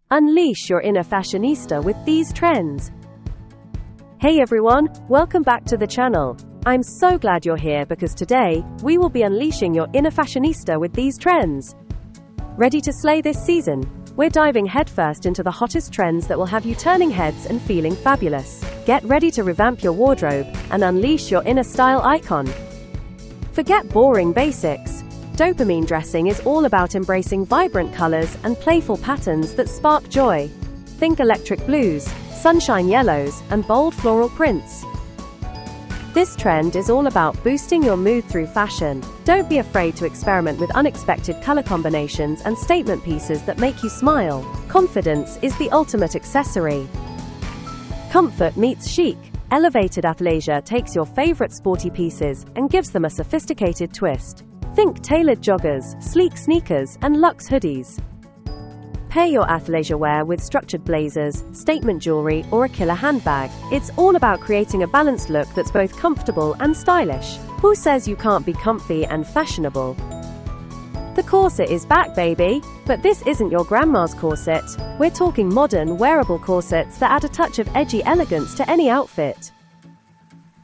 Unleash your inner fashionista with these trends. Hey everyone, welcome back to the channel. I'm so glad you're here because today, we will be unleashing your inner fashionista with these trends. Ready to slay this season? We're diving headfirst into the hottest trends that will have you turning heads and feeling fabulous. Get ready to revamp your wardrobe and unleash your inner style icon. Forget boring basics. Dopamine dressing is all about embracing vibrant colors and playful patterns that spark joy. Think electric blues, sunshine yellows, and bold floral prints. This trend is all about boosting your mood through fashion. Don't be afraid to experiment with unexpected color combinations and statement pieces that make you smile. Confidence is the ultimate accessory. Comfort meets chic. Elevated athleisure takes your favorite sporty pieces and gives them a sophisticated twist. Think tailored joggers, sleek sneakers, and luxe hoodies. Pair your athleisure wear with structured blazers, statement jewelry, or a killer handbag. It's all about creating a balanced look that's both comfortable and stylish. Who says you can't be comfy and fashionable? The corset is back, baby! But this isn't your grandma's corset. We're talking modern, wearable corsets that add a touch of edgy elegance to any outfit.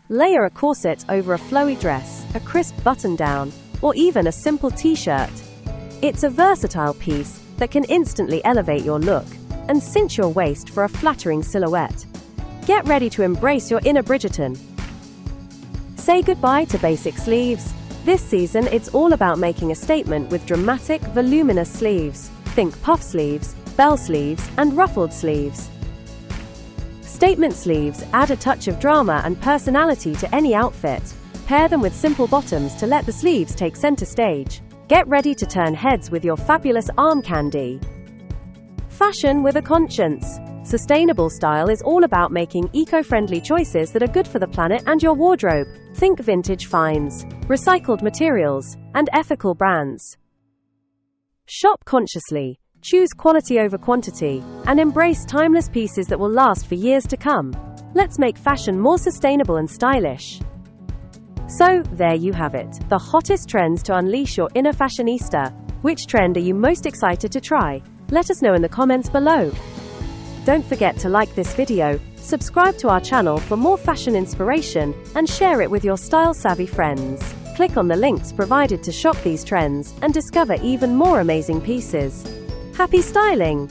Layer a corset over a flowy dress, a crisp button-down, or even a simple t-shirt. It's a versatile piece that can instantly elevate your look and cinch your waist for a flattering silhouette. Get ready to embrace your inner Bridgerton. Say goodbye to basic sleeves. This season, it's all about making a statement with dramatic, voluminous sleeves. Think puff sleeves, bell sleeves, and ruffled sleeves. Statement sleeves add a touch of drama and personality to any outfit. Pair them with simple bottoms to let the sleeves take center stage. Get ready to turn heads with your fabulous arm candy. Fashion with a conscience. Sustainable style is all about making eco-friendly choices that are good for the planet and your wardrobe. Think vintage finds, recycled materials, and ethical brands. Shop consciously. Choose quality over quantity, and embrace timeless pieces that will last for years to come. Let's make fashion more sustainable and stylish. So, there you have it, the hottest trends to unleash your inner fashionista. Which trend are you most excited to try? Let us know in the comments below. Don't forget to like this video, subscribe to our channel for more fashion inspiration, and share it with your style-savvy friends. Click on the links provided to shop these trends, and discover even more amazing pieces. Happy styling!